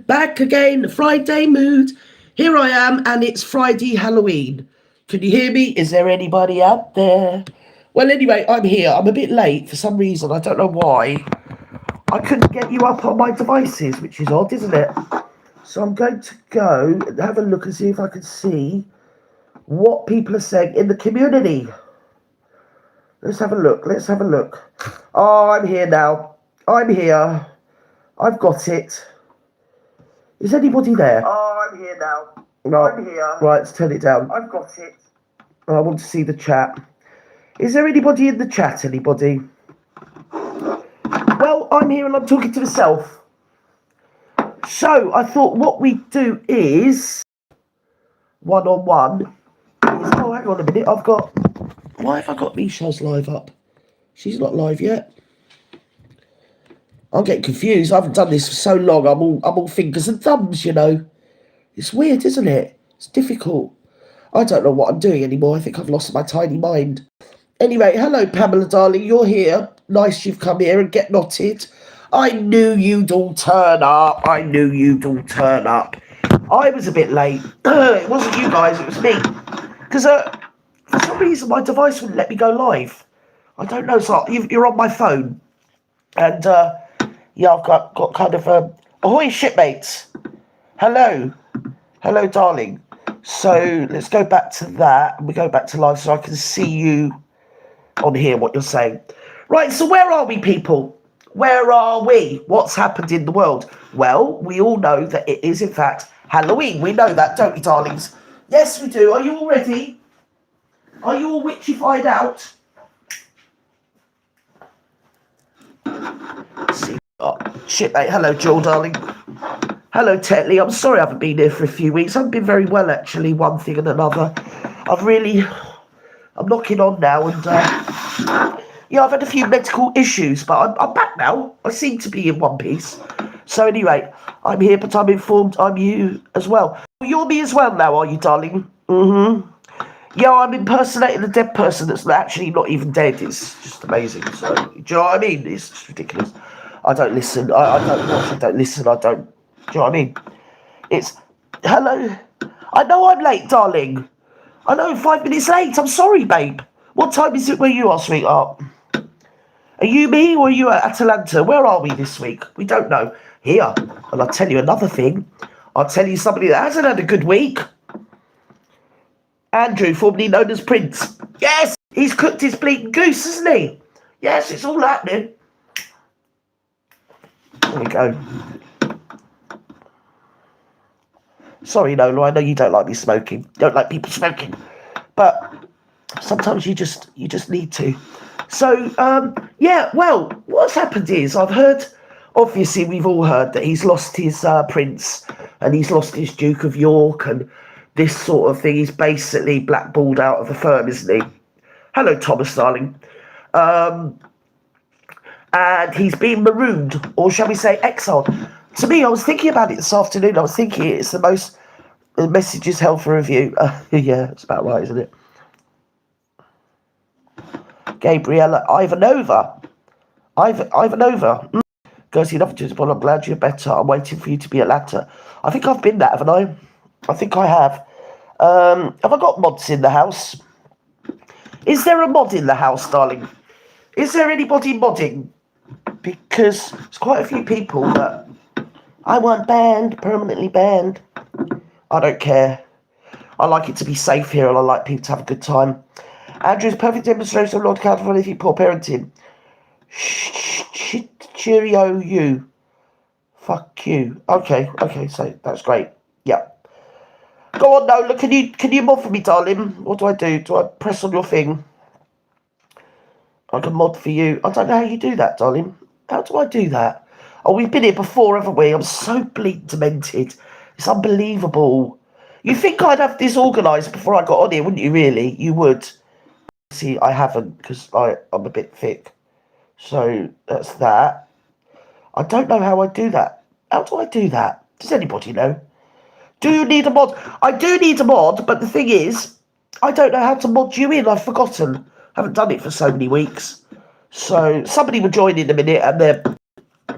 Back again, Friday mood. Here I am, and it's Friday Halloween. Can you hear me? Is there anybody out there? Well, anyway, I'm here. I'm a bit late for some reason. I don't know why. I couldn't get you up on my devices, which is odd, isn't it? So I'm going to go and have a look and see if I can see what people are saying in the community. Let's have a look. Oh, I'm here now. I'm here. I've got it. Is anybody there? Oh, I'm here now. No. I'm here. Right, let's turn it down. I've got it. I want to see the chat. Is there anybody in the chat? Anybody? Well, I'm here and I'm talking to myself. So I thought what we do is one-on-one. Oh, hang on a minute. Why have I got Misha's live up? She's not live yet. I'm getting confused. I haven't done this for so long. I'm all fingers and thumbs, you know. It's weird, isn't it? It's difficult. I don't know what I'm doing anymore. I think I've lost my tiny mind. Anyway, hello, Pamela, darling. You're here. Nice you've come here and get knotted. I knew you'd all turn up. I was a bit late. It wasn't you guys, it was me. Because for some reason, my device wouldn't let me go live. I don't know. So you're on my phone. And, yeah, I've got kind of ahoy, shipmates. Hello, darling. So let's go back to that, and we go back to live so I can see you on here, what you're saying. Right, so where are we, people? Where are we? What's happened in the world? Well, we all know that it is, in fact, Halloween. We know that, don't we, darlings? Yes, we do. Are you all ready? Are you all witchified out? See. Oh, shit, mate. Hello, Joel, darling. Hello, Tetley. I'm sorry I haven't been here for a few weeks. I haven't been very well, actually, one thing and another. I'm knocking on now, and, yeah, I've had a few medical issues, but I'm back now. I seem to be in one piece. So, anyway, I'm here, but I'm informed I'm you as well. You're me as well now, are you, darling? Mm-hmm. Yeah, I'm impersonating a dead person that's actually not even dead. It's just amazing. So, do you know what I mean? It's just ridiculous. I don't listen. I don't watch. I don't listen. I don't. Do you know what I mean? It's hello. I know I'm late, darling. I know 5 minutes late. I'm sorry, babe. What time is it where you are, sweetheart? Are you me or are you at Atalanta? Where are we this week? We don't know. Here, and I'll tell you another thing. I'll tell you somebody that hasn't had a good week. Andrew, formerly known as Prince. Yes, he's cooked his bleeding goose, hasn't he? Yes, it's all happening. There we go. Sorry, Nola, I know you don't like me smoking. You don't like people smoking. But sometimes you just need to. So, yeah, well, what's happened is I've heard, obviously we've all heard that he's lost his Prince and he's lost his Duke of York and this sort of thing. He's basically blackballed out of the firm, isn't he? Hello, Thomas, darling. And he's been marooned, or shall we say exiled. To me, I was thinking about it this afternoon. I was thinking it's the most messages held for review. Yeah, it's about right, isn't it? Gabriella Ivanova. Ivanova. Gerty Rood, well, I'm glad you're better. I'm waiting for you to be at Atlanta. I think I've been that, haven't I? I think I have. Have I got mods in the house? Is there a mod in the house, darling? Is there anybody modding? Because there's quite a few people that I want banned, permanently banned. I don't care. I like it to be safe here and I like people to have a good time. Andrew's perfect demonstration of Lord Accountability, poor parenting. Cheerio, you. Fuck you. Okay, so that's great. Yeah. Go on, Nola. Can you mod for me, darling? What do I do? Do I press on your thing? I can mod for you. I don't know how you do that, darling. How do I do that? Oh, we've been here before, haven't we? I'm so bleeding demented. It's unbelievable. You think I'd have this organised before I got on here, wouldn't you, really? You would. See, I haven't, because I'm a bit thick. So, that's that. I don't know how I do that. How do I do that? Does anybody know? Do you need a mod? I do need a mod, but the thing is, I don't know how to mod you in. I've forgotten. I haven't done it for so many weeks. So, somebody will join in a minute and they're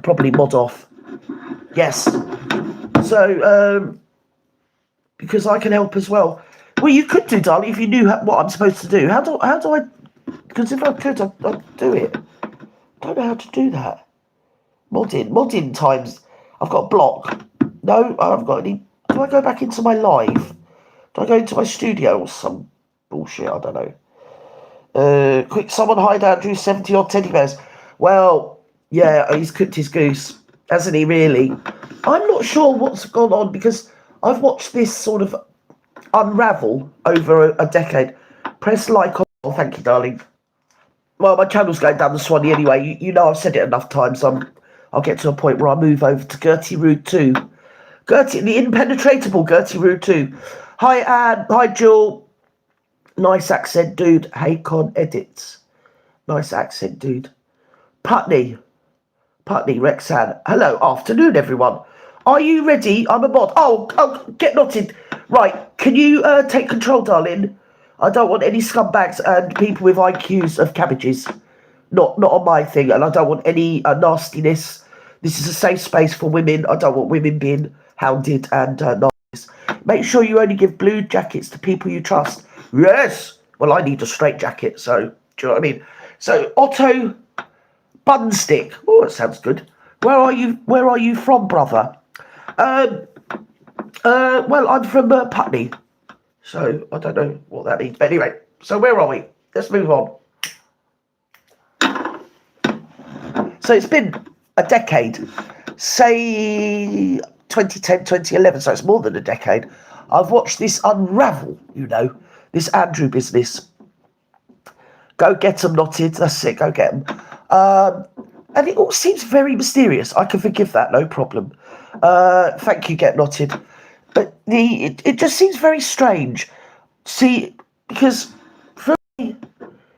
probably mod off. Yes. So, because I can help as well. Well, you could do, darling, if you knew what I'm supposed to do. How do I? Because if I could, I'd do it. I don't know how to do that. Modding times. I've got a block. No, I haven't got any. Do I go back into my live? Do I go into my studio or some bullshit? I don't know. Quick, someone hide Andrew 70 odd teddy bears. Well, yeah, he's cooked his goose, hasn't he? Really? I'm not sure what's gone on because I've watched this sort of unravel over a decade. Press like on. Oh, thank you, darling. Well, my channel's going down the Swanee anyway. You know I've said it enough times. I'll get to a point where I move over to Gerty Rood 2. Gerty, the impenetrable Gerty Rood 2. Hi, Anne. Hi, Jewel. Nice accent, dude. Hey, Con Edits. Nice accent, dude. Putney, Rexan. Hello, afternoon, everyone. Are you ready? I'm a mod. Oh, get knotted. Right, can you take control, darling? I don't want any scumbags and people with IQs of cabbages. Not on my thing, and I don't want any nastiness. This is a safe space for women. I don't want women being hounded and nasty. Make sure you only give blue jackets to people you trust. Yes. Well, I need a straight jacket, so do you know what I mean? So Otto Bunstick. Oh, that sounds good. Where are you from, brother? Well, I'm from Putney. So I don't know what that means. But anyway, so where are we? Let's move on. So it's been a decade, say 2010, 2011, so it's more than a decade. I've watched this unravel, this Andrew business. Go get them knotted, that's it, go get them. And it all seems very mysterious. I can forgive that, no problem. Thank you, get knotted. But it just seems very strange. See, because for me,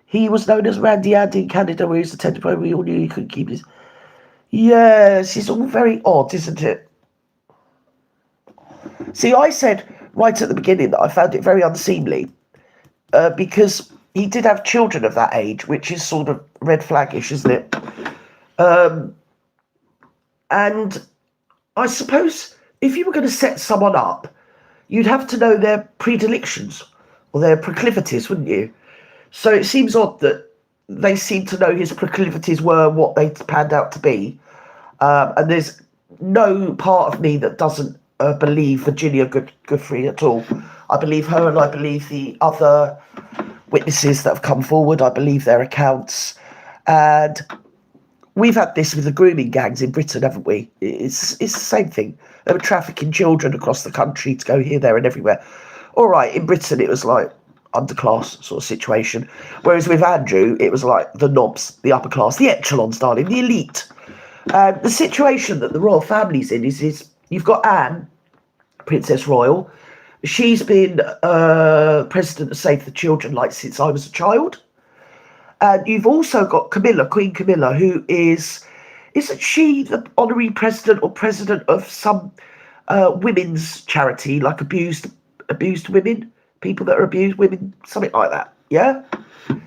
he was known as Randy Andy in Canada, where he's the tender player. We all knew he couldn't keep his. Yes, it's all very odd, isn't it? See, I said right at the beginning that I found it very unseemly because he did have children of that age, which is sort of red flaggish, isn't it? And I suppose if you were going to set someone up, you'd have to know their predilections or their proclivities, wouldn't you? So it seems odd that they seem to know his proclivities were what they panned out to be. And there's no part of me that doesn't believe Virginia Godfrey at all. I believe her and I believe the other witnesses that have come forward. I believe their accounts. And we've had this with the grooming gangs in Britain, haven't we? It's the same thing. They were trafficking children across the country to go here, there and everywhere. All right, in Britain it was like underclass sort of situation. Whereas with Andrew, it was like the knobs, the upper class, the echelons, darling, the elite. And the situation that the royal family's in is you've got Anne, Princess Royal. She's been president of Save the Children like since I was a child. And you've also got Camilla, Queen Camilla, who isn't she the honorary president or president of some women's charity, like abused women, people that are abused women, something like that, yeah?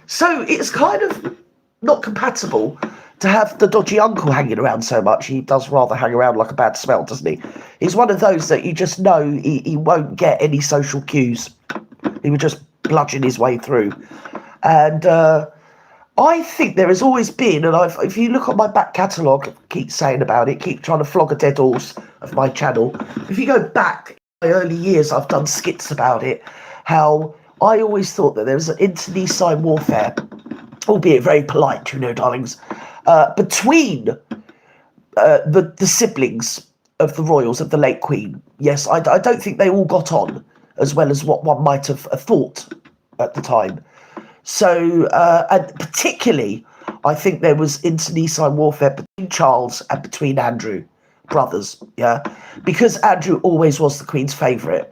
So it's kind of not compatible to have the dodgy uncle hanging around so much. He does rather hang around like a bad smell, doesn't he? He's one of those that you just know he won't get any social cues. He would just bludgeon his way through. And I think there has always been, and if you look on my back catalogue, keep saying about it, keep trying to flog a dead horse of my channel. If you go back in my early years, I've done skits about it, how I always thought that there was an internecine warfare, albeit very polite, darlings, between the siblings of the royals, of the late Queen. Yes, I don't think they all got on as well as what one might have thought at the time. So, and particularly, I think there was internecine warfare between Charles and between Andrew, brothers, yeah? Because Andrew always was the Queen's favourite,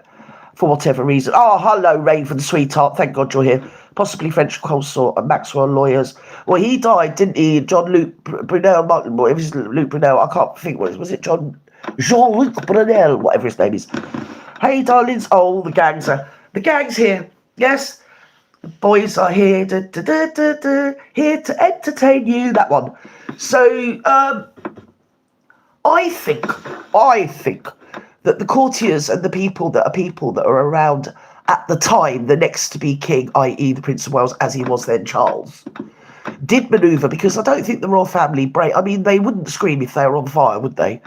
for whatever reason. Oh, hello, Raven, sweetheart, thank God you're here. Possibly French consort and Maxwell lawyers. Well, he died, didn't he? Jean-Luc Brunel, it was Luc Brunel, I can't think what it was. It Jean-Luc Brunel, whatever his name is. Hey, darlings, oh, the gang's here, yes? The boys are here, here to entertain you, that one. So, I think that the courtiers and the people that are around at the time, the next to be king, i.e. the Prince of Wales, as he was then Charles, did manoeuvre, because I don't think the royal family break. I mean, they wouldn't scream if they were on fire, would they?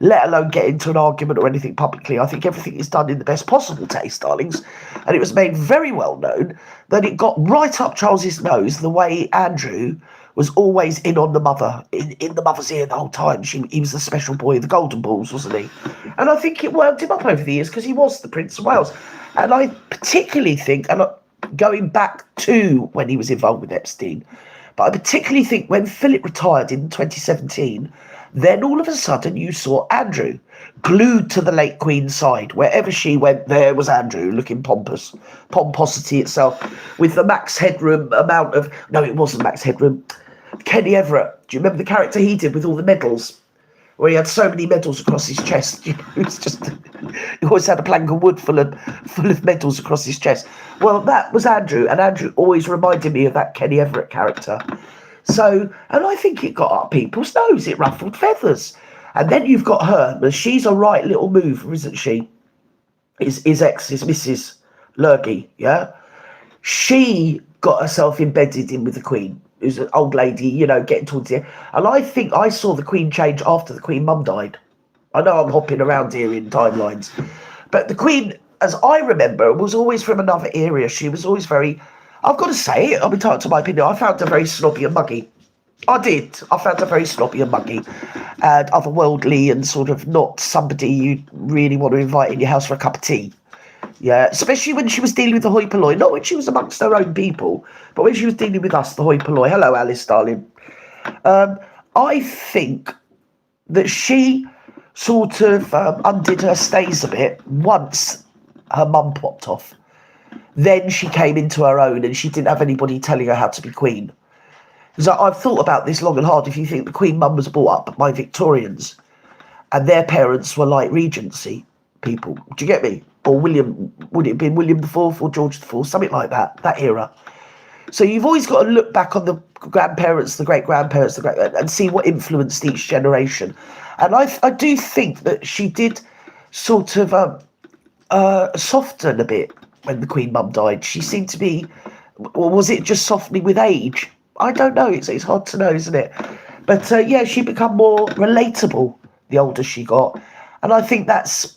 Let alone get into an argument or anything publicly. I think everything is done in the best possible taste, darlings. And it was made very well known that it got right up Charles's nose the way Andrew was always in on the mother, in the mother's ear the whole time. He was the special boy of the golden balls, wasn't he? And I think it worked him up over the years because he was the Prince of Wales. And I particularly think, and going back to when he was involved with Epstein, but I particularly think when Philip retired in 2017, then all of a sudden you saw Andrew glued to the late Queen's side. Wherever she went, there was Andrew, looking pompous. Pomposity itself, with the Max Headroom amount of... No, it wasn't Max Headroom. Kenny Everett. Do you remember the character he did with all the medals? Where he had so many medals across his chest. You know, it was just... He always had a plank of wood full of medals across his chest. Well, that was Andrew, and Andrew always reminded me of that Kenny Everett character. So, and I think it got up people's nose. It ruffled feathers. And then you've got her, but she's a right little mover, isn't she? His Mrs. Lurgy, yeah? She got herself embedded in with the Queen, who's an old lady, you know, getting towards the end. And I think I saw the Queen change after the Queen Mum died. I know I'm hopping around here in timelines. But the Queen, as I remember, was always from another area. She was always very... I've got to say it, I'm entitled to my opinion. I found her very snobby and muggy. I did. I found her very snobby and muggy and otherworldly and sort of not somebody you really want to invite in your house for a cup of tea. Yeah, especially when she was dealing with the hoi polloi. Not when she was amongst her own people, but when she was dealing with us, the hoi polloi. Hello, Alice, darling. I think that she sort of undid her stays a bit once her mum popped off. Then she came into her own and she didn't have anybody telling her how to be queen. Because I've thought about this long and hard. If you think the Queen Mum was brought up by Victorians and their parents were like Regency people, do you get me? Or William, would it have been William IV or George IV, something like that era. So you've always got to look back on the grandparents, the great-grandparents, and see what influenced each generation. And I do think that she did sort of soften a bit when the Queen Mum died. She seemed to be, or was it just softening with age? I don't know. It's hard to know, isn't it? But yeah, she became more relatable the older she got. And I think that's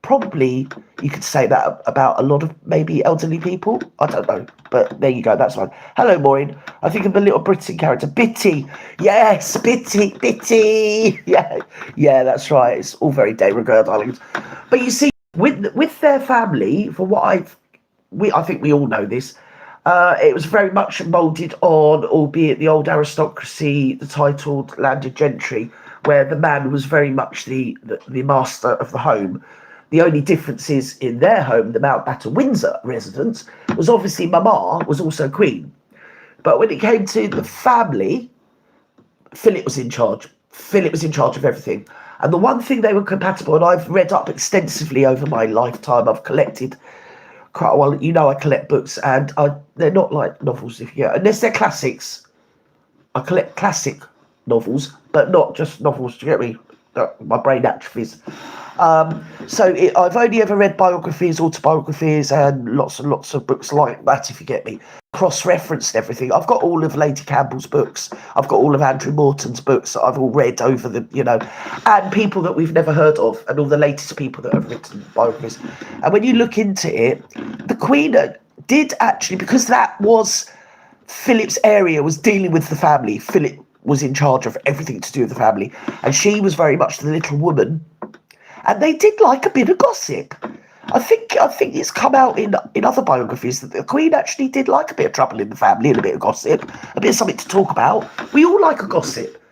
probably, you could say that about a lot of maybe elderly people. I don't know. But there you go. That's fine. Hello, Maureen. I think of the little Britain character. Bitty. Yes, Bitty. Yeah, that's right. It's all very de rigueur, darlings. But you see, with their family, for what I think we all know this, it was very much moulded on, albeit the old aristocracy, the titled landed gentry, where the man was very much the master of the home. The only difference is in their home, the Mountbatten Windsor residence, was obviously Mama was also queen. But when it came to the family, Philip was in charge. Philip was in charge of everything. And the one thing they were compatible, and I've read up extensively over my lifetime, I've collected quite well. You know, I collect books, and they're not like novels, unless they're classics. I collect classic novels, but not just novels. Do you get me? My brain atrophies. I've only ever read biographies, autobiographies, and lots of books like that, if you get me. Cross-referenced everything. I've got all of Lady Campbell's books. I've got all of Andrew Morton's books that I've all read over and people that we've never heard of, and all the latest people that have written biographies. And when you look into it, the Queen did actually, because that was Philip's area, was dealing with the family. Philip was in charge of everything to do with the family, and she was very much the little woman. And they did like a bit of gossip. I think it's come out in other biographies that the Queen actually did like a bit of trouble in the family and a bit of gossip, a bit of something to talk about. We all like a gossip.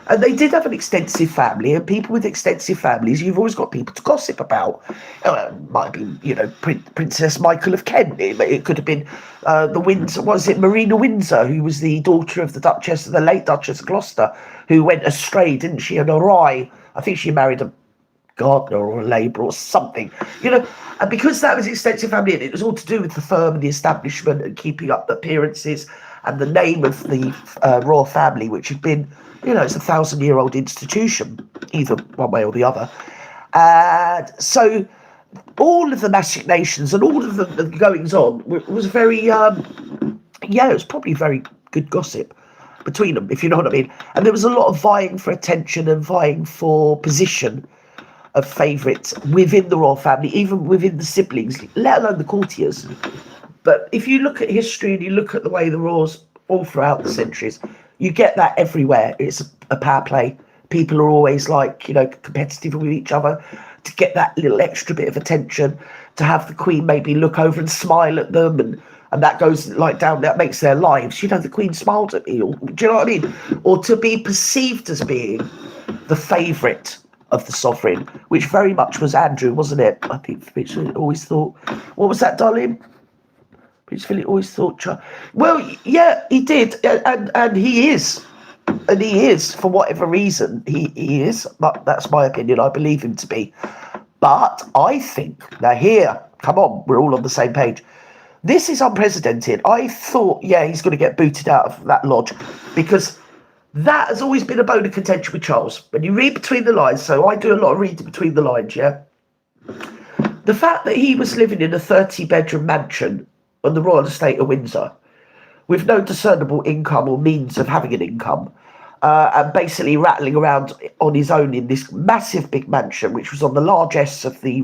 And they did have an extensive family, and people with extensive families, you've always got people to gossip about. It might have been, Princess Michael of Kent. It could have been Marina Windsor, who was the daughter of the late Duchess of Gloucester, who went astray, didn't she? And awry. I think she married a gardener or a labourer or something, and because that was extensive family, and it was all to do with the firm and the establishment and keeping up the appearances and the name of the royal family, which had been, it's a 1,000-year-old institution, either one way or the other. And so all of the machinations and all of the goings on was very, it was probably very good gossip between them, if you know what I mean. And there was a lot of vying for attention and vying for position of favourites within the royal family, even within the siblings, let alone the courtiers. But if you look at history and you look at the way the royals all throughout the centuries, you get that everywhere. It's a power play. People are always like, competitive with each other to get that little extra bit of attention, to have the Queen maybe look over and smile at them, and that goes like down, that makes their lives. The Queen smiled at me, or, do you know what I mean? Or to be perceived as being the favourite of the sovereign, which very much was Andrew, wasn't it? I think Prince Philip always thought, what was that, darling? Prince Philip always thought, well, yeah, he did, and he is. And he is, for whatever reason, he is. But that's my opinion. I believe him to be. But I think, now here, come on, we're all on the same page. This is unprecedented. I thought, he's going to get booted out of that lodge, because that has always been a bone of contention with Charles. When you read between the lines, so I do a lot of reading between the lines, yeah? The fact that he was living in a 30-bedroom mansion on the royal estate of Windsor, with no discernible income or means of having an income, and basically rattling around on his own in this massive big mansion, which was on the largesse of the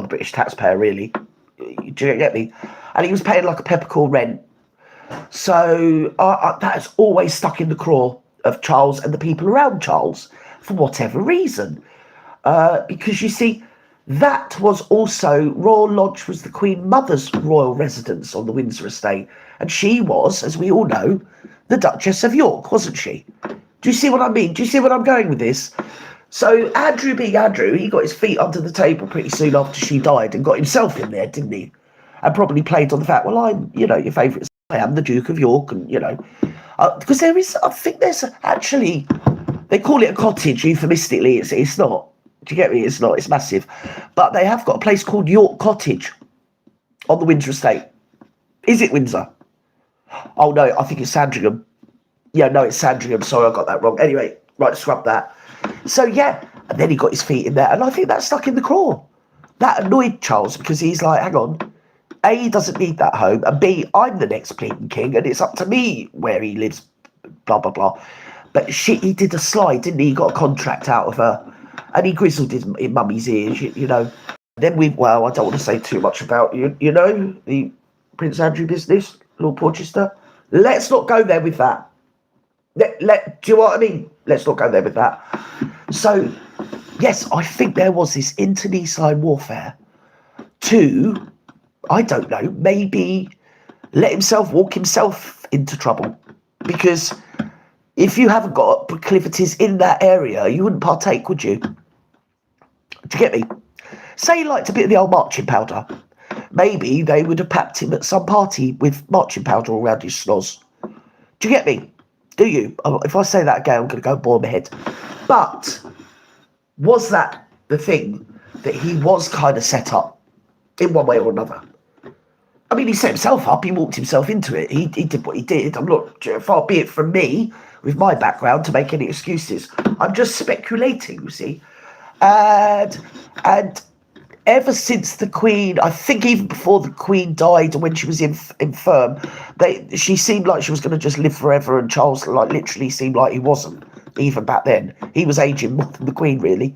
British taxpayer, really. Do you get me? And he was paying like a peppercorn rent. So that has always stuck in the craw of Charles and the people around Charles, for whatever reason. Because you see, that was also, Royal Lodge was the Queen Mother's royal residence on the Windsor estate. And she was, as we all know, the Duchess of York, wasn't she? Do you see what I mean? Do you see what I'm going with this? So Andrew being Andrew, he got his feet under the table pretty soon after she died and got himself in there, didn't he? And probably played on the fact, well, I'm, your favourite. I am the Duke of York, and, because there is, I think there's actually, they call it a cottage euphemistically. It's not. Do you get me? It's not. It's massive. But they have got a place called York Cottage on the Windsor estate. Is it Windsor? Oh, no, I think it's Sandringham. Yeah, no, it's Sandringham. Sorry, I got that wrong. Anyway, right, scrub that. So, and then he got his feet in there, and I think that stuck in the craw. That annoyed Charles, because he's like, hang on, A, he doesn't need that home, and B, I'm the next bleeding king, and it's up to me where he lives, blah, blah, blah. But he did a slide, didn't he? He got a contract out of her, and he grizzled his in mummy's ears, Then I don't want to say too much about, the Prince Andrew business, Lord Porchester. Let's not go there with that. Do you know what I mean? Let's not go there with that. So, yes, I think there was this internecine warfare to, I don't know, maybe walk himself into trouble. Because if you haven't got proclivities in that area, you wouldn't partake, would you? Do you get me? Say he liked a bit of the old marching powder. Maybe they would have packed him at some party with marching powder all around his schnoz. Do you get me? Do you? If I say that again, I'm going to go boil my head. But was that the thing that he was kind of set up in one way or another? I mean, he set himself up. He walked himself into it. He did what he did. I'm not, far be it from me, with my background, to make any excuses. I'm just speculating, you see. And ever since the Queen, I think even before the Queen died, when she was infirm, she seemed like she was going to just live forever, and Charles literally seemed like he wasn't, even back then. He was aging more than the Queen, really.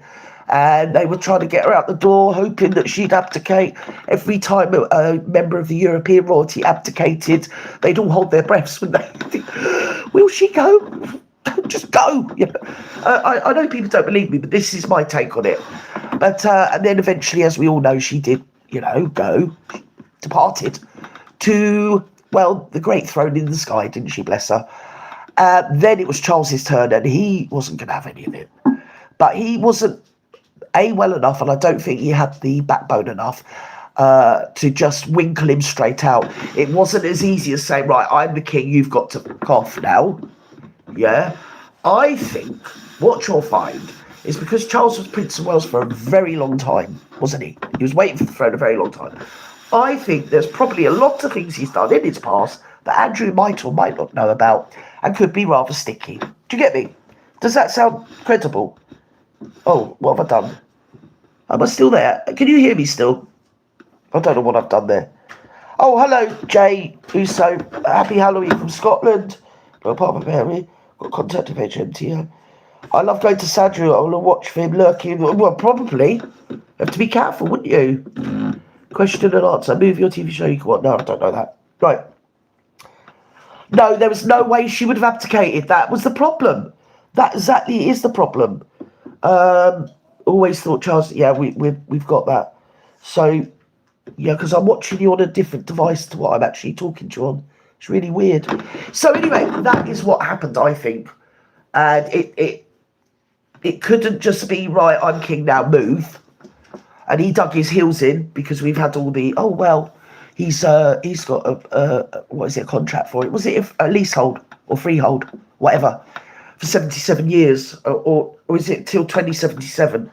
And they were trying to get her out the door, hoping that she'd abdicate. Every time a member of the European royalty abdicated, they'd all hold their breaths when they think, will she go? Just go. I know people don't believe me, but this is my take on it. But and then eventually, as we all know, she did, go, departed to, the great throne in the sky, didn't she, bless her? Then it was Charles's turn, and he wasn't going to have any of it. But he wasn't, well enough, and I don't think he had the backbone enough to just winkle him straight out. It wasn't as easy as saying, right, I'm the king, you've got to cough now. Yeah? I think what you'll find is, because Charles was Prince of Wales for a very long time, wasn't he? He was waiting for the throne a very long time. I think there's probably a lot of things he's done in his past that Andrew might or might not know about, and could be rather sticky. Do you get me? Does that sound credible? Oh, what have I done? Am I still there? Can you hear me still? I don't know what I've done there. Oh, hello, Jay Uso. Happy Halloween from Scotland. Got part of a Mary. Got contact with HMT. I love going to Sandrew. I want to watch for him lurking. Well, probably. You have to be careful, wouldn't you? Question and answer. Movie or TV show you can watch. No, I don't know that. Right. No, there was no way she would have abdicated. That was the problem. That exactly is the problem. Always thought Charles. Yeah, we've got that. So, yeah, because I'm watching you on a different device to what I'm actually talking to you on. It's really weird. So anyway, that is what happened, I think, and it couldn't just be right. I'm king now. Move. And he dug his heels in because we've had all the he's got a contract for it? Was it a leasehold or freehold, whatever, for 77 years, or is it till 2077?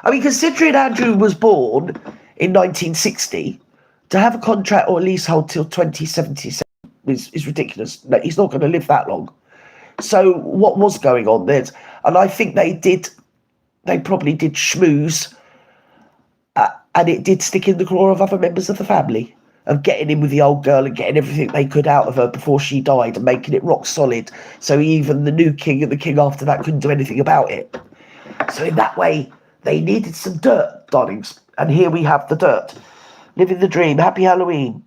I mean, considering Andrew was born in 1960, to have a contract or a leasehold till 2077 is ridiculous. No, he's not going to live that long. So what was going on there? And I think they probably did schmooze. And it did stick in the craw of other members of the family, of getting in with the old girl and getting everything they could out of her before she died and making it rock solid. So even the new king and the king after that couldn't do anything about it. So in that way, they needed some dirt, darlings. And here we have the dirt. Living the dream. Happy Halloween.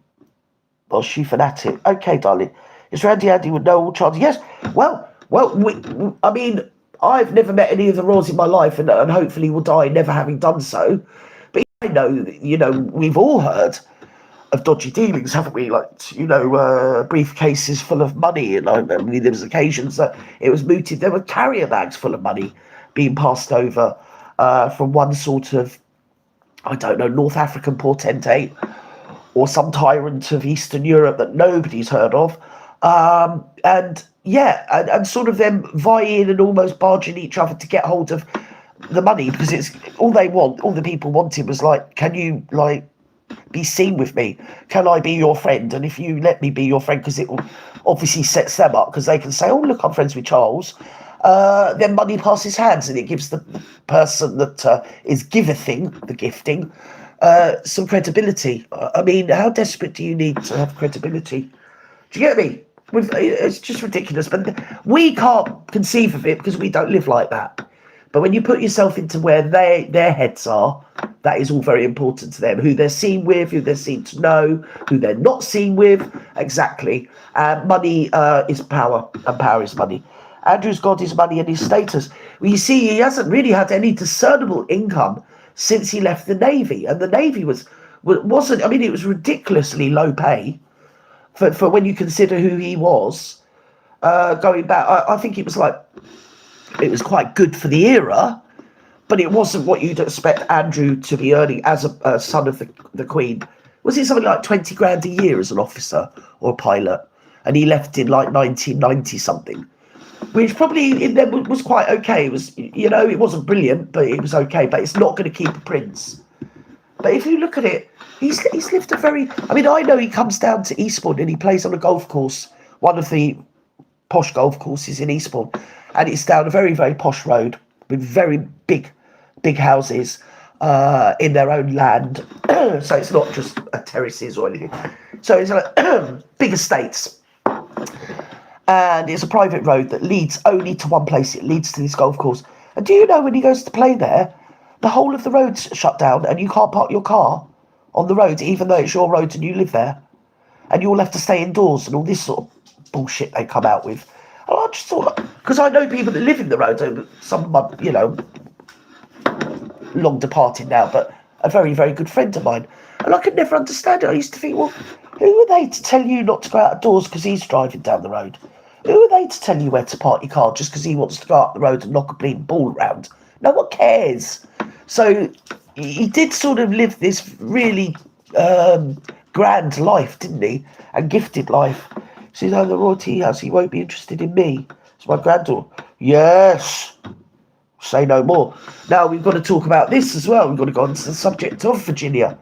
Well, she fanatic. Okay, darling. Is Randy Andy with no all chance? Yes. Well, I mean, I've never met any of the royals in my life and hopefully will die never having done so. I know, we've all heard of dodgy dealings, haven't we? Like, briefcases full of money. And I mean, there was occasions that it was mooted. There were carrier bags full of money being passed over from one sort of, I don't know, North African potentate or some tyrant of Eastern Europe that nobody's heard of. And sort of them vying and almost barging each other to get hold of the money, because it's all the people wanted was like, can you be seen with me? Can I be your friend? And if you let me be your friend, because it obviously sets them up, because they can say, oh look, I'm friends with Charles, then money passes hands and it gives the person that is the gifting, some credibility. I mean, how desperate do you need to have credibility? Do you get me? It's just ridiculous, but we can't conceive of it because we don't live like that. But when you put yourself into where their heads are, that is all very important to them. Who they're seen with, who they're seen to know, who they're not seen with. Exactly. Money is power, and power is money. Andrew's got his money and his status. Well, you see, he hasn't really had any discernible income since he left the Navy. And the Navy wasn't, I mean, it was ridiculously low pay for when you consider who he was. Going back, I think it was quite good for the era, but it wasn't what you'd expect Andrew to be earning as a son of the Queen. Was it something like 20 grand a year as an officer or a pilot? And he left in like 1990 something, which probably in them was quite okay. It was, it wasn't brilliant, but it was okay. But it's not going to keep a prince. But if you look at it, he's lived I know he comes down to Eastbourne and he plays on a golf course, one of the posh golf courses in Eastbourne. And it's down a very, very posh road with very big houses in their own land. So it's not just terraces or anything. So it's big estates. And it's a private road that leads only to one place. It leads to this golf course. And do you know when he goes to play there, the whole of the road's shut down and you can't park your car on the road, even though it's your road and you live there. And you all have to stay indoors and all this sort of bullshit they come out with. And I just thought, because I know people that live in the road, some of my, long departed now, but a very, very good friend of mine. And I could never understand it. I used to think, well, who are they to tell you not to go outdoors because he's driving down the road? Who are they to tell you where to park your car just because he wants to go up the road and knock a bleeding ball around? No one cares. So he did sort of live this really grand life, didn't he? And gifted life. So he's the royalty house, he won't be interested in me. It's my granddaughter. Yes. Say no more. Now we've got to talk about this as well. We've got to go on to the subject of Virginia.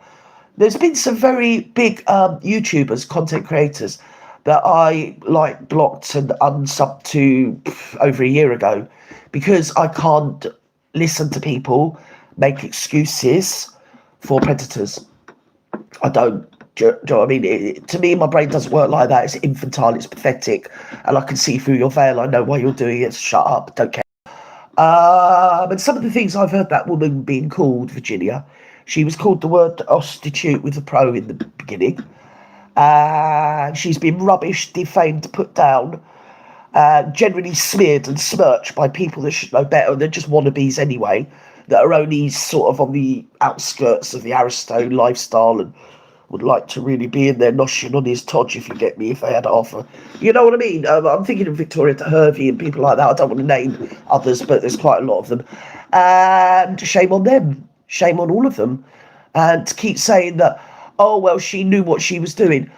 There's been some very big YouTubers, content creators, that I blocked and unsubbed to over a year ago because I can't listen to people make excuses for predators. I don't. Do you know what I mean? To me, my brain doesn't work like that. It's infantile, it's pathetic, and I can see through your veil. I know why you're doing it. Shut up, don't care. And some of the things I've heard that woman being called, Virginia, she was called the word prostitute with a pro in the beginning. She's been rubbish, defamed, put down, generally smeared and smirched by people that should know better. They're just wannabes anyway, that are only sort of on the outskirts of the Aristo lifestyle and would like to really be in there noshing on his todge, if you get me, if they had to offer. You know what I mean? I'm thinking of Victoria de Hervey and people like that. I don't want to name others, but there's quite a lot of them. And shame on them. Shame on all of them. And to keep saying that, oh, well, she knew what she was doing.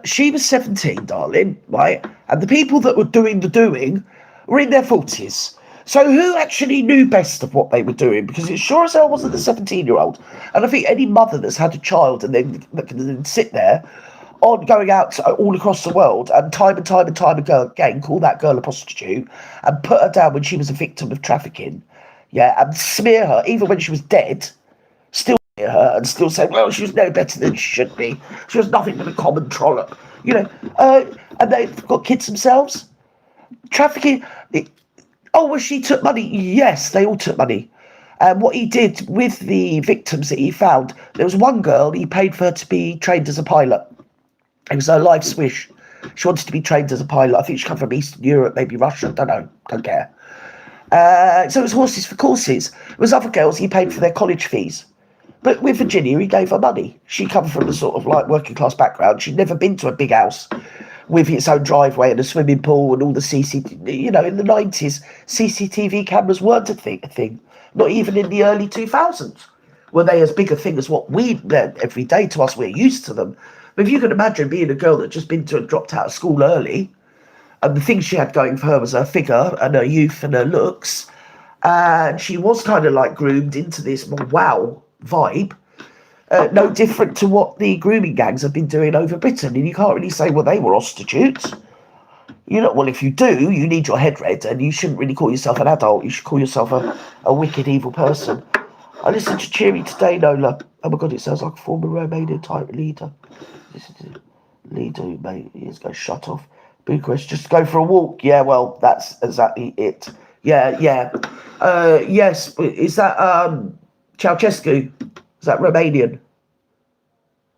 She was 17, darling, right? And the people that were doing the doing were in their 40s. So who actually knew best of what they were doing? Because it sure as hell wasn't the 17-year-old. And I think any mother that's had a child and then that can then sit there on going out all across the world and time again call that girl a prostitute and put her down when she was a victim of trafficking, yeah, and smear her even when she was dead, still smear her and still say, well, she was no better than she should be. She was nothing but a common trollop, you know. And they've got kids themselves. Trafficking. Oh, well, she took money. Yes, they all took money. And what he did with the victims that he found, there was one girl, he paid for her to be trained as a pilot. It was her life's wish. She wanted to be trained as a pilot. I think she came from Eastern Europe, maybe Russia, don't know, don't care. So it was horses for courses. There was other girls, he paid for their college fees. But with Virginia, he gave her money. She come from a sort of like working class background. She'd never been to a big house with its own driveway and a swimming pool and all the CCTV. You know, in the 90s, CCTV cameras weren't a thing. Not even in the early 2000s were they as big a thing as what we every day to us. We're used to them. But if you can imagine being a girl that just dropped out of school early, and the thing she had going for her was her figure and her youth and her looks, and she was kind of like groomed into this wow vibe. No different to what the grooming gangs have been doing over Britain. And you can't really say, well, they were prostitutes. You know, well, if you do, you need your head read, and you shouldn't really call yourself an adult. You should call yourself a wicked, evil person. I listened to Cheery today, Nola. Oh my God, it sounds like a former Romanian type leader. This is leader, mate. He's going to shut off. Bucharest, just go for a walk. Yeah, well, that's exactly it. Yeah. Yes, is that Ceausescu? Is that Romanian?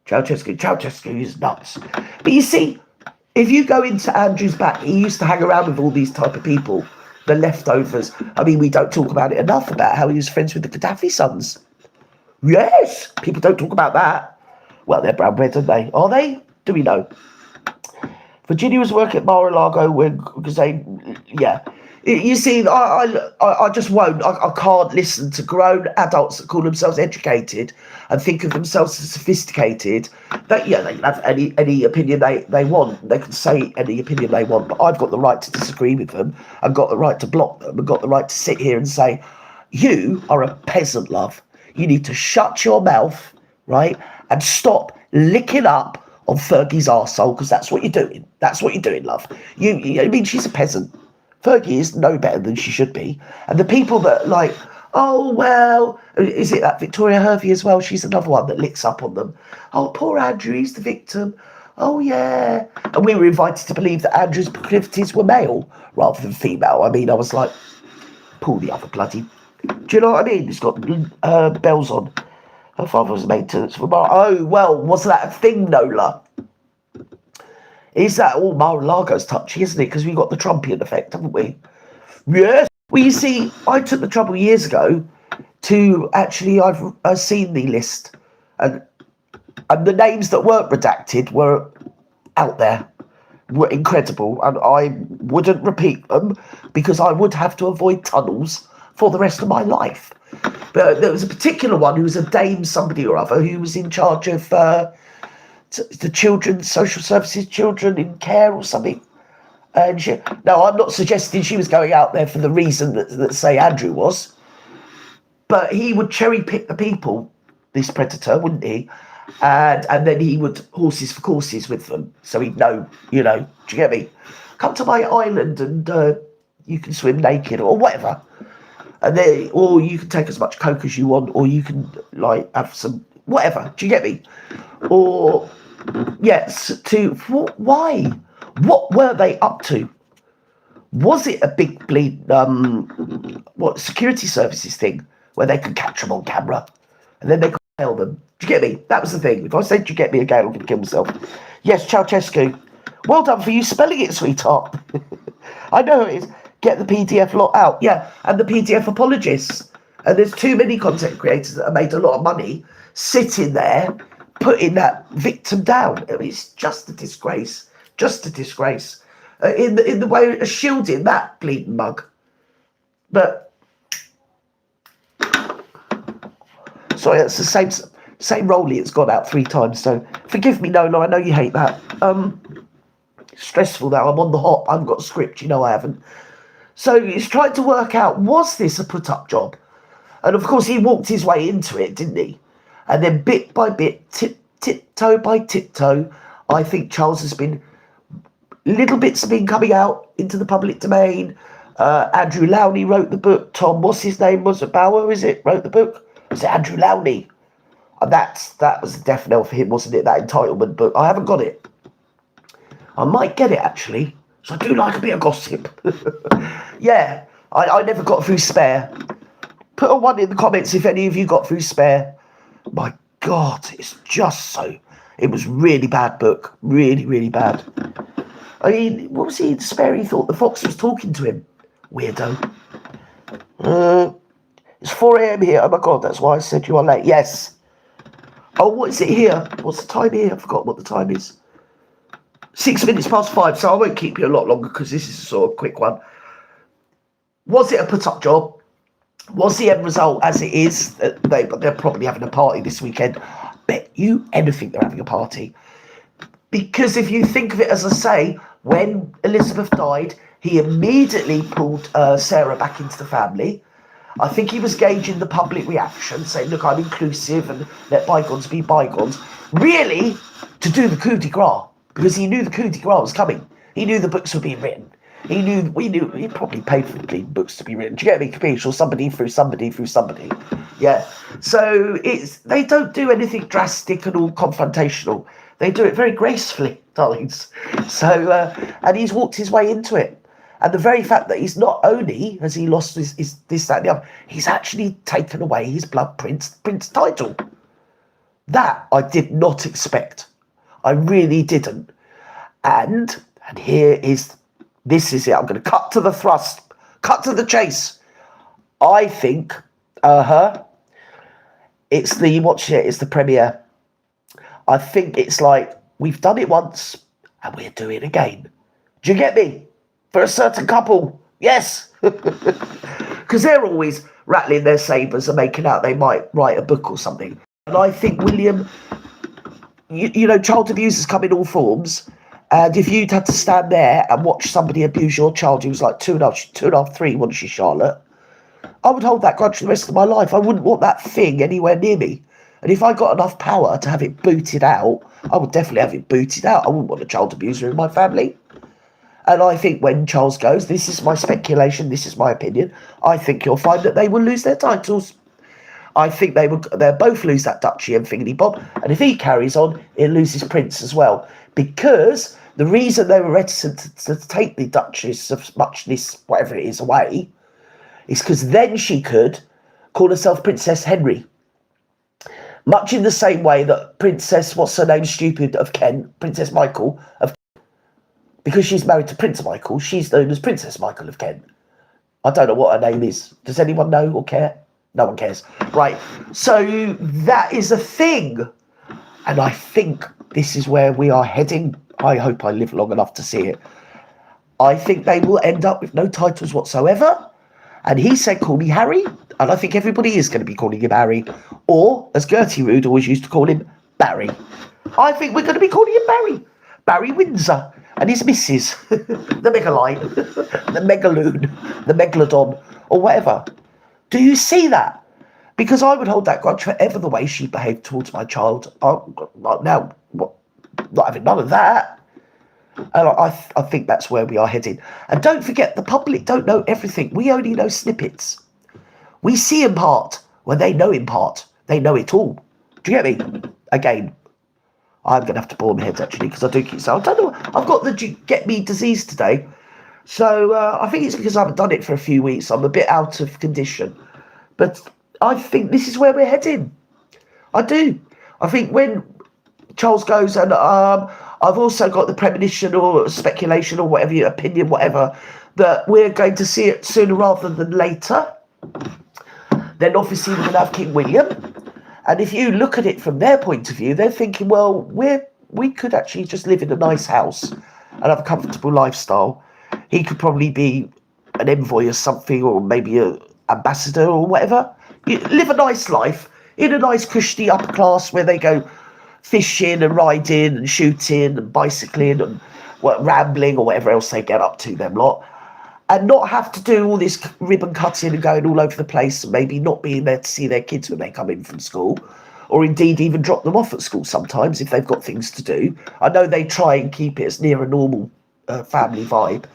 Ceausescu is nuts. But you see, if you go into Andrew's back, he used to hang around with all these type of people, the leftovers. I mean, we don't talk about it enough about how he was friends with the Gaddafi sons. Yes, people don't talk about that. Well, they're brown bread, aren't they? Are they? Do we know? Virginia was working at Mar-a-Lago because they, yeah. You see, I just won't. I can't listen to grown adults that call themselves educated and think of themselves as sophisticated. They can have any opinion they want. They can say any opinion they want, but I've got the right to disagree with them. I've got the right to block them. I've got the right to sit here and say, you are a peasant, love. You need to shut your mouth, right, and stop licking up on Fergie's arsehole, because that's what you're doing. That's what you're doing, love. I mean, she's a peasant. Fergie is no better than she should be. And the people that like, oh, well, is it that Victoria Hervey as well? She's another one that licks up on them. Oh, poor Andrew, he's the victim. Oh, yeah. And we were invited to believe that Andrew's proclivities were male rather than female. I mean, I was like, pull the other bloody... Do you know what I mean? It's got bells on. Her father was maintenance for oh, well, was that a thing, Nola? Is that all Mar-a-Lago's touchy, isn't it? Because we got the Trumpian effect, haven't we? Yes. Well, you see, I took the trouble years ago to actually, I've seen the list, and the names that weren't redacted were out there, were incredible, and I wouldn't repeat them because I would have to avoid tunnels for the rest of my life. But there was a particular one who was a dame somebody or other who was in charge of the children's social services, children in care or something. And now, I'm not suggesting she was going out there for the reason that say Andrew was, but he would cherry pick the people, this predator, wouldn't he? And then he would horses for courses with them, so he'd know, do you get me? Come to my island and you can swim naked or whatever. And then, or you can take as much coke as you want, or you can like have some whatever. Do you get me? Or yes, why? What were they up to? Was it a big bleed what security services thing where they could catch them on camera and then they could tell them? Do you get me? That was the thing. If I said, "Do you get me again?" I'm going to kill myself. Yes, Ceausescu. Well done for you spelling it, sweetheart. I know it is. Get the PDF lot out. Yeah, and the PDF apologists. And there's too many content creators that have made a lot of money sitting there putting that victim down. It's just a disgrace. Just a disgrace. In the way of shielding that bleeding mug. But sorry, that's the same rollie. It's gone out 3 times. So forgive me, Nola. I know you hate that. Stressful now. I'm on the hop. I haven't got a script. You know I haven't. So he's trying to work out, was this a put-up job? And of course he walked his way into it, didn't he? And then bit by bit, tiptoe by tiptoe, I think Charles has been, little bits have been coming out into the public domain. Andrew Lowney wrote the book. Tom, what's his name? Was it Bauer, is it? Wrote the book? Was it Andrew Lowney? And that was a death knell for him, wasn't it? That entitlement book. I haven't got it. I might get it, actually. So I do like a bit of gossip. Yeah, I never got through Spare. Put a 1 in the comments if any of you got through Spare. My God, it's just so... It was really bad book. Really, really bad. I mean, what was he in Spare? He thought the fox was talking to him. Weirdo. It's 4 a.m. here. Oh my God, that's why I said you are late. Yes. Oh, what is it here? What's the time here? I forgot what the time is. 6 minutes past 5, so I won't keep you a lot longer because this is a sort of quick one. Was it a put-up job? Was the end result as it is? They're probably having a party this weekend. Bet you anything they're having a party. Because if you think of it, as I say, when Elizabeth died, he immediately pulled Sarah back into the family. I think he was gauging the public reaction, saying, look, I'm inclusive and let bygones be bygones. Really, to do the coup de grace. Because he knew the coup de grace was coming. He knew the books were being written. He probably paid for the books to be written. Do you get me? Capiche? Or somebody through somebody. Yeah. So they don't do anything drastic and all confrontational. They do it very gracefully, darlings. So, and he's walked his way into it. And the very fact that he's not only has he lost his this, that, and the other, he's actually taken away his blood prince title. That I did not expect. I really didn't. And this is it. I'm going to cut to the thrust, cut to the chase. I think, it's the premiere. I think it's like, we've done it once and we're doing it again. Do you get me? For a certain couple, yes. Because they're always rattling their sabres and making out they might write a book or something. And I think William, you know, child abusers come in all forms. And if you'd had to stand there and watch somebody abuse your child who was like 2.5, 3, wasn't she, Charlotte? I would hold that grudge for the rest of my life. I wouldn't want that thing anywhere near me. And if I got enough power to have it booted out, I would definitely have it booted out. I wouldn't want a child abuser in my family. And I think when Charles goes, this is my speculation, this is my opinion, I think you'll find that they will lose their titles. I think they'll both lose that duchy and thingy bob. And if he carries on, he'll lose his prince as well. Because the reason they were reticent to take the Duchess of Muchness, whatever it is, away, is because then she could call herself Princess Henry. Much in the same way that Princess, what's her name, stupid, of Kent, Princess Michael of Kent, because she's married to Prince Michael, she's known as Princess Michael of Kent. I don't know what her name is. Does anyone know or care? No one cares. Right. So that is a thing. And I think this is where we are heading. I hope I live long enough to see it. I think they will end up with no titles whatsoever. And he said, call me Harry. And I think everybody is going to be calling him Harry. Or, as Gerty Rood always used to call him, Barry. I think we're going to be calling him Barry. Barry Windsor. And his missus. The Megalite. The Megaloon. The Megalodon. Or whatever. Do you see that? Because I would hold that grudge forever the way she behaved towards my child. Now, not having none of that. And I think that's where we are heading. And don't forget, the public don't know everything. We only know snippets. We see in part when they know in part. They know it all. Do you get me? Again, I'm going to have to bore my head, actually, because I do keep saying, I don't know, I've got the get me disease today. So I think it's because I haven't done it for a few weeks. I'm a bit out of condition. But I think this is where we're heading. I do. I think when Charles goes, and I've also got the premonition or speculation or whatever, your opinion, whatever, that we're going to see it sooner rather than later. Then obviously we're going to have King William. And if you look at it from their point of view, they're thinking, well, we could actually just live in a nice house and have a comfortable lifestyle. He could probably be an envoy or something, or maybe an ambassador or whatever. You live a nice life in a nice cushy upper class where they go fishing and riding and shooting and bicycling and rambling or whatever else they get up to, them lot. And not have to do all this ribbon cutting and going all over the place, and maybe not being there to see their kids when they come in from school, or indeed even drop them off at school sometimes if they've got things to do. I know they try and keep it as near a normal family vibe.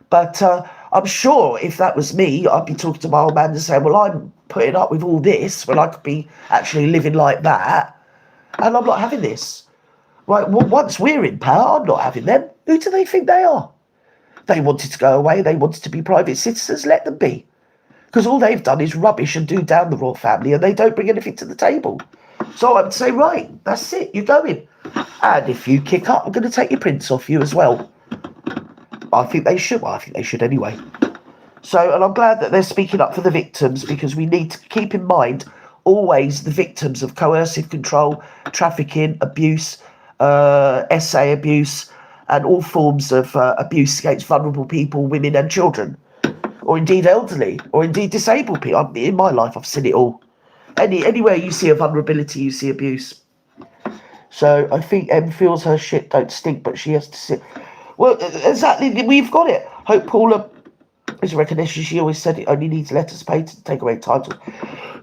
But I'm sure if that was me, I'd be talking to my old man and saying, well, I'm putting up with all this when I could be actually living like that, and I'm not having this. Right, well, once we're in power, I'm not having them. Who do they think they are? They wanted to go away, they wanted to be private citizens, let them be. Because all they've done is rubbish and do down the royal family, and they don't bring anything to the table. So I would say, right, that's it, you're going. And if you kick up, I'm going to take your prince off you as well. I think they should. Well, I think they should anyway. So, and I'm glad that they're speaking up for the victims, because we need to keep in mind always the victims of coercive control, trafficking, abuse, SA abuse, and all forms of abuse against vulnerable people, women and children, or indeed elderly, or indeed disabled people. In my life, I've seen it all. Anywhere you see a vulnerability, you see abuse. So I think Em feels her shit don't stink, but she has to sit. Well, exactly, we've got it. Hope Paula is a recognition. She always said it only needs letters paid to take away titles.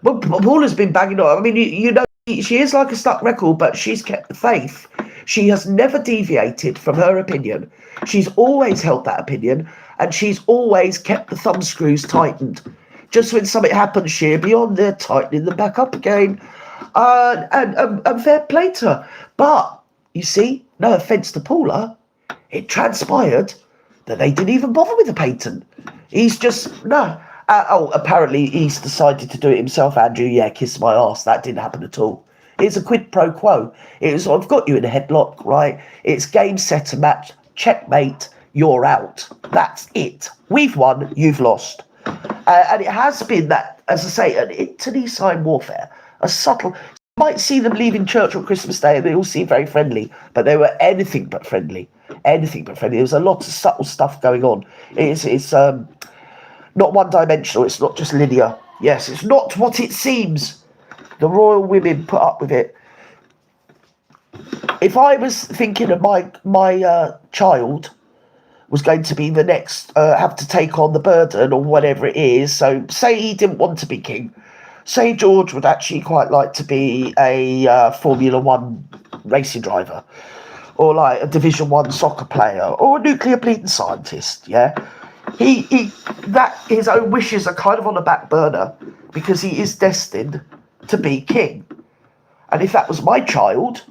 But Paula's been banging on. I mean, you know, she is like a stuck record, but she's kept the faith. She has never deviated from her opinion. She's always held that opinion, and she's always kept the thumbscrews tightened. Just when something happens, she'll be on there tightening them back up again. And fair play to her. But, you see, no offence to Paula, it transpired that they didn't even bother with the patent. He's just, no. Apparently he's decided to do it himself, Andrew. Yeah, kiss my arse. That didn't happen at all. It's a quid pro quo. It was, I've got you in a headlock, right? It's game, set, and match. Checkmate, you're out. That's it. We've won, you've lost. And it has been that, as I say, an internecine warfare. A subtle... You might see them leaving church on Christmas Day and they all seem very friendly, but they were anything but friendly. Anything but friendly. There was a lot of subtle stuff going on. It's not one-dimensional. It's not just linear. Yes, it's not what it seems. The royal women put up with it. If I was thinking of my child was going to be the next, have to take on the burden or whatever it is, so say he didn't want to be king, say George would actually quite like to be a Formula One racing driver, or like a Division One soccer player, or a nuclear bleeding scientist, yeah? That his own wishes are kind of on the back burner because he is destined to be king. And if that was my child,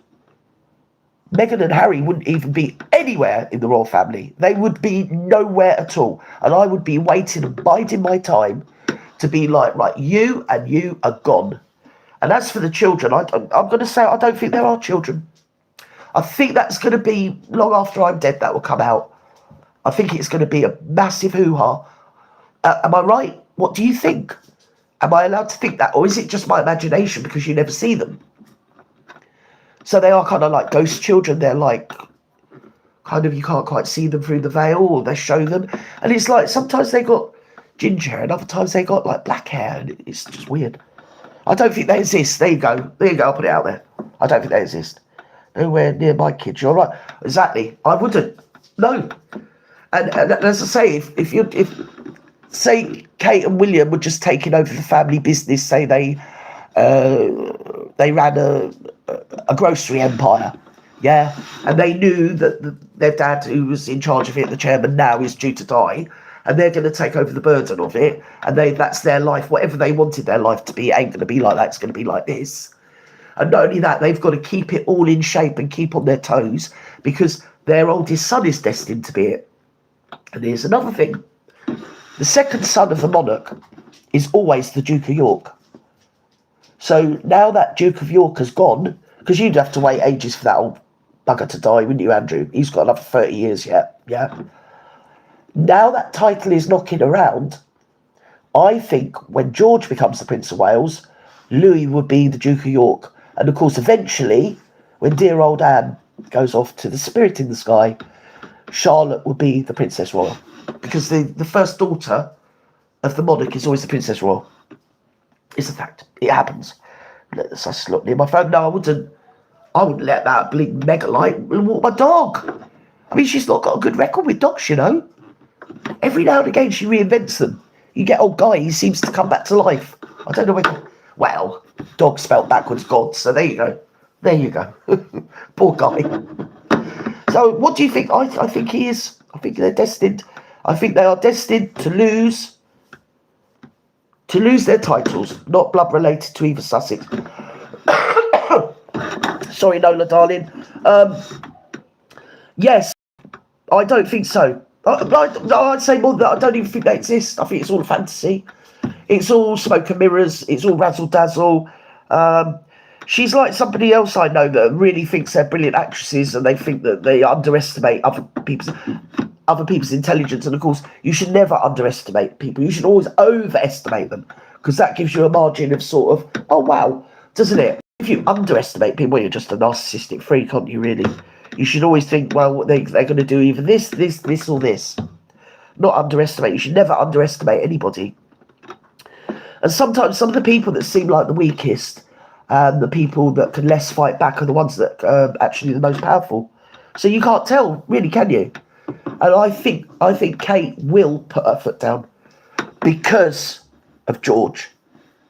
Meghan and Harry wouldn't even be anywhere in the royal family. They would be nowhere at all. And I would be waiting and biding my time to be like, right, you and you are gone. And as for the children, I'm going to say I don't think there are children. I think that's going to be long after I'm dead that will come out. I think it's going to be a massive hoo-ha. Am I right? What do you think? Am I allowed to think that? Or is it just my imagination because you never see them? So they are kind of like ghost children. They're like, kind of, you can't quite see them through the veil, or they show them. And it's like, sometimes they got ginger hair and other times they got like black hair. And it's just weird. I don't think they exist. There you go. There you go. I'll put it out there. I don't think they exist. Nowhere near my kids. You're right. Exactly. I wouldn't. No. And as I say, if say Kate and William were just taking over the family business, say they ran a grocery empire, yeah, and they knew that their dad, who was in charge of it, the chairman now, is due to die, and they're going to take over the burden of it, and that's their life. Whatever they wanted their life to be, it ain't going to be like that. It's going to be like this. And not only that, they've got to keep it all in shape and keep on their toes, because their oldest son is destined to be it. And here's another thing. The second son of the monarch is always the Duke of York. So now that Duke of York has gone, because you'd have to wait ages for that old bugger to die, wouldn't you, Andrew? He's got another 30 years yet, yeah? Now that title is knocking around, I think when George becomes the Prince of Wales, Louis would be the Duke of York. And of course, eventually, when dear old Anne goes off to the spirit in the sky, Charlotte would be the Princess Royal. Because the first daughter of the monarch is always the Princess Royal. It's a fact. It happens. Let's just look near my phone. No, I wouldn't let that bling megalite walk my dog. I mean, she's not got a good record with dogs, you know. Every now and again, she reinvents them. You get old Guy, he seems to come back to life. I don't know whether... Well, dog spelt backwards God, so there you go. There you go. Poor Guy. So, what do you think? I think he is. I think they're destined. I think they are destined to lose their titles, not blood related to either Sussex. Sorry, Nola, darling. Yes, I don't think so. I'd say more than that. I don't even think they exist. I think it's all a fantasy. It's all smoke and mirrors. It's all razzle dazzle. She's like somebody else I know that really thinks they're brilliant actresses, and they think that they underestimate other people's intelligence. And of course, you should never underestimate people. You should always overestimate them, because that gives you a margin of sort of, oh wow, doesn't it? If you underestimate people, you're just a narcissistic freak, aren't you, really? You should always think, well, they're going to do either this, or this. Not underestimate. You should never underestimate anybody. And sometimes some of the people that seem like the weakest and the people that can less fight back are the ones that are actually the most powerful. So you can't tell, really, can you? And I think Kate will put her foot down because of George.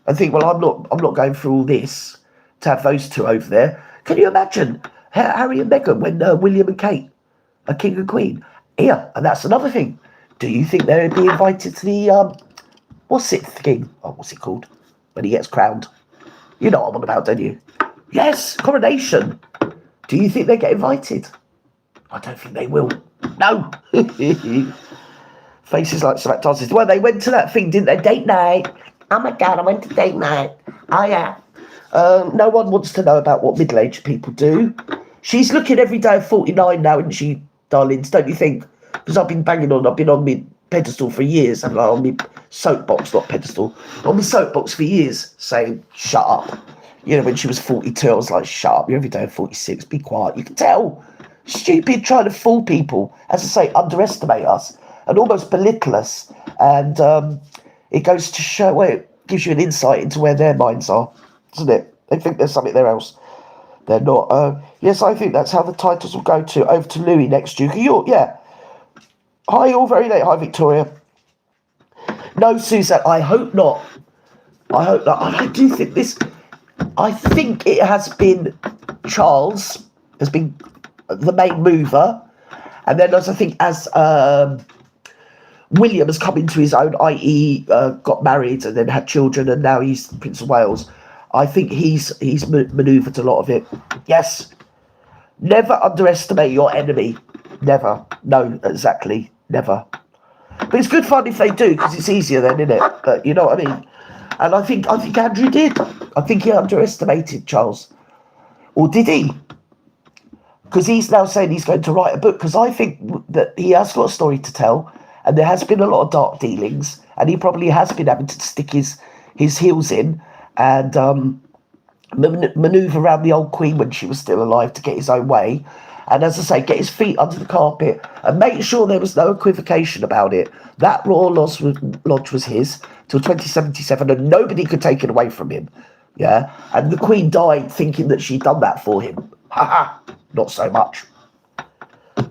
I think, well, I'm not going through all this to have those two over there. Can you imagine Harry and Meghan when William and Kate are king and queen? Yeah, and that's another thing. Do you think they'll be invited to the what's it called when he gets crowned? You know what I'm on about, don't you? Yes, coronation. Do you think they get invited? I don't think they will. No. Faces like select dancers. Well, they went to that thing, didn't they? Date night. Oh my God, I went to date night. Oh yeah. No one wants to know about what middle-aged people do. She's looking every day of 49 now, isn't she, darlings? Don't you think? Because I've been on my pedestal for years, and on my soapbox, not pedestal, on my soapbox for years, saying, shut up. You know, when she was 42, I was like, shut up, you're every day of 46, be quiet. You can tell. Stupid, trying to fool people, as I say, underestimate us, and almost belittle us. And it goes to show, well, it gives you an insight into where their minds are, doesn't it? They think there's something there else. They're not. Yes, I think that's how the titles will go over to Louis next Duke of York, yeah. Hi, all very late. Hi, Victoria. No, Suzanne, I hope not. I do think this... I think it has been Charles has been the main mover. And then as William has come into his own, i.e. got married and then had children, and now he's Prince of Wales, I think he's manoeuvred a lot of it. Yes. Never underestimate your enemy. Never. No, exactly. Never. But it's good fun if they do, because it's easier then, isn't it? But you know what I mean? And I think Andrew did. I think he underestimated Charles. Or did he? Because he's now saying he's going to write a book, because I think that he has got a story to tell, and there has been a lot of dark dealings, and he probably has been having to stick his heels in and manoeuvre around the old Queen when she was still alive to get his own way. And as I say, get his feet under the carpet and make sure there was no equivocation about it. That Royal Lodge was his till 2077, and nobody could take it away from him. Yeah, and the Queen died thinking that she'd done that for him. Ha ha, not so much.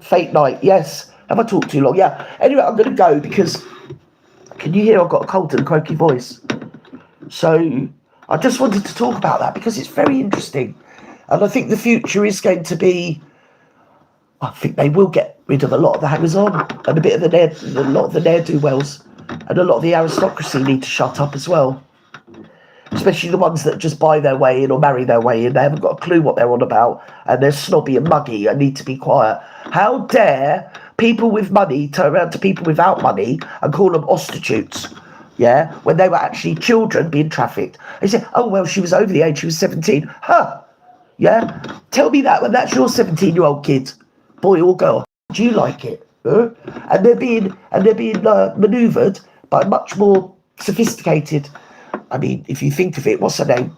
Fate night, yes. Have I talked too long? Yeah. Anyway, I'm going to go because, can you hear I've got a cold and a croaky voice? So I just wanted to talk about that because it's very interesting. And I think the future is going to be... I think they will get rid of a lot of the hangers-on and a lot of the ne'er-do-wells, and a lot of the aristocracy need to shut up as well. Especially the ones that just buy their way in or marry their way in. They haven't got a clue what they're on about, and they're snobby and muggy and need to be quiet. How dare people with money turn around to people without money and call them prostitutes? Yeah, when they were actually children being trafficked. They say, oh, well, she was over the age, she was 17. Huh? Yeah? Tell me that when that's your 17-year-old kid, boy or girl. Do you like it? Huh? And they're being manoeuvred by much more sophisticated. I mean, if you think of it, what's her name?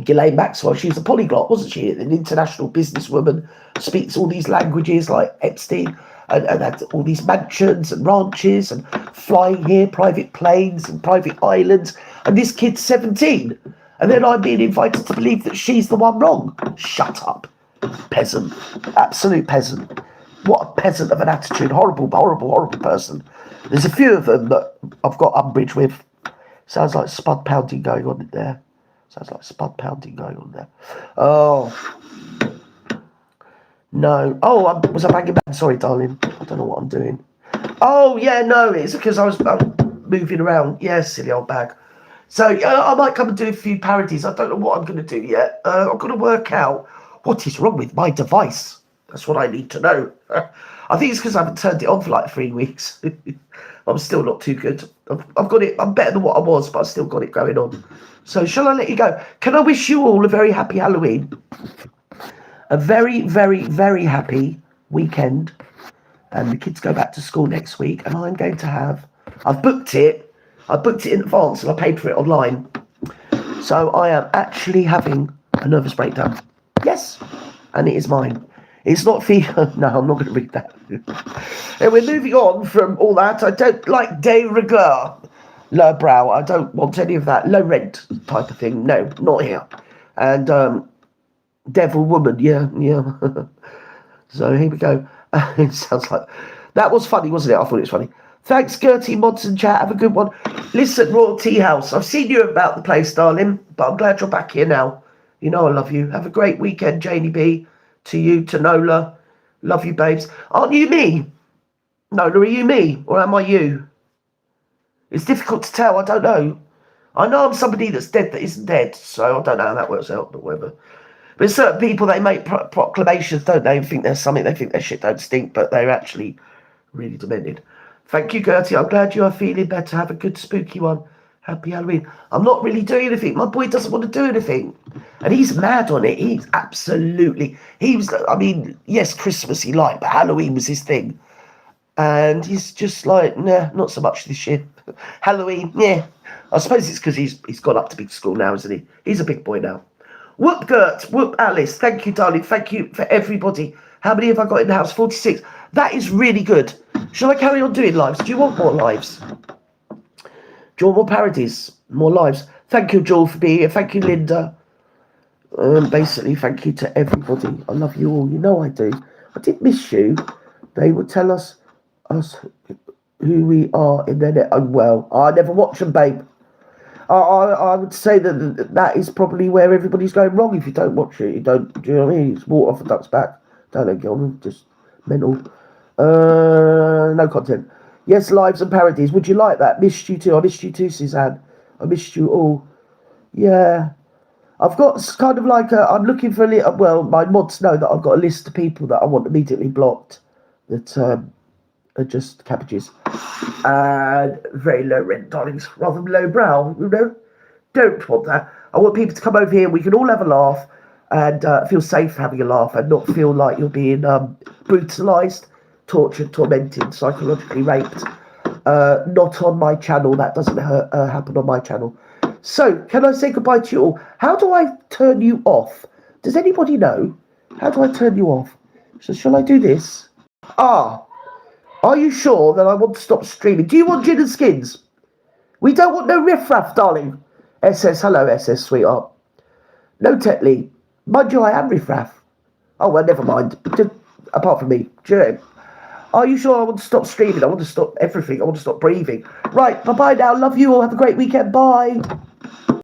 Ghislaine Maxwell. She was a polyglot, wasn't she? An international businesswoman, speaks all these languages like Epstein, and had all these mansions and ranches and flying here, private planes and private islands. And this kid's 17. And then I'm being invited to believe that she's the one wrong. Shut up. Peasant. Absolute peasant. What a peasant of an attitude. Horrible, horrible, horrible person. There's a few of them that I've got umbrage with. Sounds like spud pounding going on there. Oh. No. Oh, was I banging back? Sorry, darling. I don't know what I'm doing. Oh, yeah, no. It's because I was moving around. Yeah, silly old bag. So I might come and do a few parodies. I don't know what I'm going to do yet. I've got to work out what is wrong with my device. That's what I need to know. I think it's because I haven't turned it on for like 3 weeks. I'm still not too good. I've got it. I'm better than what I was, but I've still got it going on. So shall I let you go? Can I wish you all a very happy Halloween? A very, very, very happy weekend. And the kids go back to school next week. And I'm going to have... I've booked it in advance and I paid for it online. So I am actually having a nervous breakdown. Yes. And it is mine. It's not for... No, I'm not going to read that. And we're moving on from all that. I don't like de rigueur. Low brow. I don't want any of that. Low rent type of thing. No, not here. And devil woman. Yeah. So here we go. It sounds like... That was funny, wasn't it? I thought it was funny. Thanks, Gerty, mods and chat. Have a good one. Listen, Royal Tea House. I've seen you about the place, darling. But I'm glad you're back here now. You know I love you. Have a great weekend, Janie B. To you, to Nola. Love you, babes. Aren't you me? Nola, are you me? Or am I you? It's difficult to tell. I don't know. I know I'm somebody that's dead that isn't dead. So I don't know how that works out, but whatever. But certain people, they make proclamations, don't they? And think there's something. They think their shit don't stink, but they're actually really demented. Thank you, Gertie. I'm glad you are feeling better. Have a good spooky one. Happy Halloween. I'm not really doing anything. My boy doesn't want to do anything. And he's mad on it. He's absolutely... I mean, yes, Christmas he liked, but Halloween was his thing. And he's just like, nah, not so much this year. Halloween, yeah. I suppose it's because he's gone up to big school now, isn't he? He's a big boy now. Whoop, Gert. Whoop, Alice. Thank you, darling. Thank you for everybody. How many have I got in the house? 46. That is really good. Shall I carry on doing lives? Do you want more lives? Do you want more parodies? More lives? Thank you, Joel, for being here. Thank you, Linda. Basically, thank you to everybody. I love you all. You know I do. I did miss you. They would tell us who we are in their net. Oh, well, I never watch them, babe. I would say that is probably where everybody's going wrong. If you don't watch it, you don't. Do you know what I mean? It's water off a duck's back. Don't know, get on. Just mental. No content. Yes, lives and parodies. Would you like that? Missed you too. I missed you too, Suzanne. I missed you all. Yeah. I've got kind of like I'm looking for a little... Well, my mods know that I've got a list of people that I want immediately blocked that are just cabbages. And very low rent, darlings. Rather than low brow, you know? Don't want that. I want people to come over here. We can all have a laugh and feel safe having a laugh and not feel like you're being brutalised, tortured, tormented, psychologically raped. Not on my channel. That doesn't happen on my channel. So, can I say goodbye to you all? How do I turn you off? Does anybody know? How do I turn you off? So, shall I do this? Are you sure that I want to stop streaming? Do you want gin and skins? We don't want no riffraff, darling. SS, hello, SS, sweetheart. No Tetley. Mind you, I am riffraff. Oh, well, never mind. Apart from me. Do you know? Are you sure I want to stop streaming? I want to stop everything. I want to stop breathing. Right, bye-bye now. Love you all. Have a great weekend. Bye.